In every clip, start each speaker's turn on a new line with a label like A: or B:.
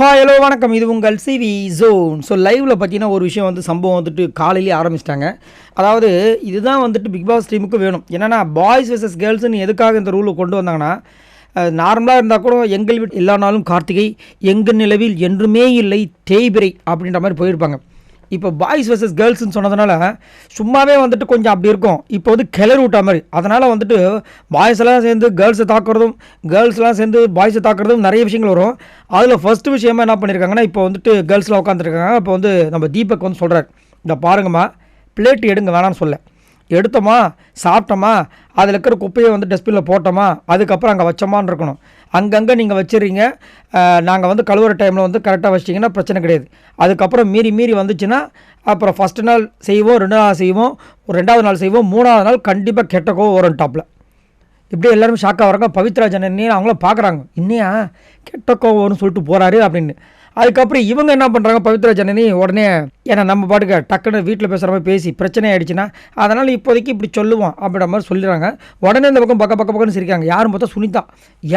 A: Hello வணக்கம். இது உங்கள் சிவி ஜோன். ஸோ லைவில் பார்த்தீங்கன்னா ஒரு விஷயம் சம்பவம் காலையிலேயே ஆரம்பிச்சிட்டாங்க. அதாவது இதுதான் பிக் பாஸ் டீமுக்கு வேணும். என்னென்னா பாய்ஸ் வெர்சஸ் கேர்ள்ஸ்னு எதுக்காக இந்த ரூலை கொண்டு வந்தாங்கன்னா, நார்மலாக இருந்தால் கூட எங்கள் வீட்டு எல்லா நாளும் கார்த்திகை, எங்கள் நிலவில் என்றுமே இல்லை தேய்பிரை அப்படின்ற மாதிரி போயிருப்பாங்க. இப்போ பாய்ஸ் வெர்சஸ் கேர்ள்ஸ்னு சொன்னதுனால சும்மாவே கொஞ்சம் அப்படி இருக்கும். இப்போ கிளறி விட்டா மாதிரி. அதனால் பாய்ஸ் எல்லாம் சேர்ந்து கேர்ள்ஸை தாக்குறதும், கேர்ள்ஸ்லாம் சேர்ந்து பாய்ஸை தாக்குறதும் நிறைய விஷயங்கள் வரும். அதில் ஃபஸ்ட்டு விஷயமா என்ன பண்ணியிருக்காங்கன்னா, இப்போ கேர்ள்ஸ்லாம் உட்காந்துருக்காங்க. இப்போ நம்ம தீபக் சொல்கிறார், இந்த பாருங்கம்மா, பிளேட் எடுங்க வேணான்னு சொல்ல, எடுத்தோமா சாப்பிட்டோமா அதில் இருக்கிற குப்பையை டஸ்ட்பினில் போட்டோமா அதுக்கப்புறம் அங்கே வச்சோமான்னு இருக்கணும். அங்கங்கே நீங்கள் வச்சிடுறீங்க. நாங்கள் கழுவுற டைமில் கரெக்டாக வச்சிட்டிங்கன்னா பிரச்சனை கிடையாது. அதுக்கப்புறம் மீறி வந்துச்சுன்னா அப்புறம் ஃபஸ்ட்டு நாள் செய்வோம், 2 நாள் செய்வோம், ஒரு 2வது நாள் செய்வோம், 3வது நாள் கண்டிப்பாக கெட்ட கோவம் வரும் டாப்பில். இப்படியே எல்லாருமே ஷாக்காக வராங்க. பவித்ரா ஜனனி அவங்களும் பார்க்குறாங்க, இன்னையா கெட்ட கோவம் வரும்னு சொல்லிட்டு போகிறாரு அப்படின்னு. அதுக்கப்புறம் இவங்க என்ன பண்ணுறாங்க, பவித்ரா ஜனனி உடனே ஏன்னா நம்ம பாட்டுக்க டக்குன்னு வீட்டில் பேசுகிற மாதிரி பேசி பிரச்சனை ஆகிடுச்சுன்னா அதனால் இப்போதைக்கு இப்படி சொல்லுவோம் அப்படின்ற மாதிரி சொல்லிடுறாங்க. உடனே இந்த பக்கம் பக்கம்னு சிரிக்காங்க. யாரும் பார்த்தா சுனிதா,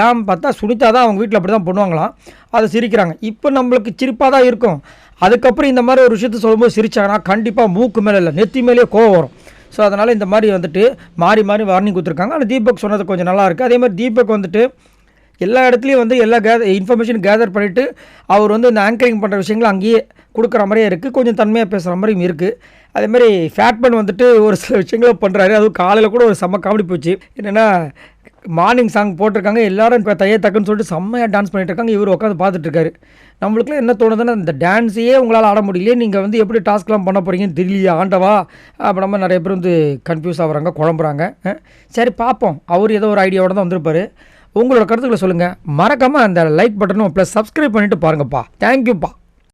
A: ஏன் பார்த்தா சுனிதா தான் அவங்க வீட்டில் அப்படி தான் பண்ணுவாங்களாம். அதை சிரிக்கிறாங்க. இப்போ நம்மளுக்கு சிரிப்பாக தான் இருக்கும். அதுக்கப்புறம் இந்த மாதிரி ஒரு விஷயத்த சொல்லும்போது சிரிச்சாங்கன்னா கண்டிப்பாக மூக்கு மேலே இல்லை நெத்தி மேலேயே கோவம் வரும். ஸோ அதனால் இந்த மாதிரி மாறி வார்னிங் கொடுத்துருக்காங்க. ஆனால் தீபக் சொன்னது கொஞ்சம் நல்லா இருக்குது. அதே மாதிரி தீபக் எல்லா இடத்துலையும் எல்லா இன்ஃபர்மேஷன் கேதர் பண்ணிவிட்டு அவர் இந்த ஆங்கரிங் பண்ணுற விஷயங்கள் அங்கேயே கொடுக்குற மாதிரியே இருக்குது. கொஞ்சம் தன்மையாக பேசுகிற மாதிரியும் இருக்குது. அதேமாதிரி ஃபேட்மேன் ஒரு சில விஷயங்களை பண்ணுறாரு. அதுவும் காலையில் கூட ஒரு செம்ம காமெடி போச்சு. என்னென்னா மார்னிங் சாங் போட்டிருக்காங்க, எல்லோரும் இப்போ தக்குன்னு சொல்லிட்டு செம்மையாக டான்ஸ் பண்ணிட்டு இருக்காங்க. இவர் உட்காந்து பார்த்துட்ருக்காரு. நம்மளுக்குலாம் என்ன தோணுதுன்னா, இந்த டான்ஸையே உங்களால் ஆட முடியலையே, நீங்கள் எப்படி டாஸ்க்லாம் பண்ண போகிறீங்கன்னு தெரியலையா ஆண்டவா அப்போ நம்ம நிறைய பேர் கன்ஃபியூஸ் ஆகுறாங்க, குழம்புறாங்க. சரி பார்ப்போம், அவர் ஏதோ ஒரு ஐடியாவோட தான் வந்திருப்பார். உங்களோட கருத்துக்களை சொல்லுங்கள். மறக்காமல் அந்த லைக் பட்டனும் ப்ளஸ் சப்ஸ்கிரைப் பண்ணிவிட்டு பாருங்கப்பா. தேங்க்யூப்பா.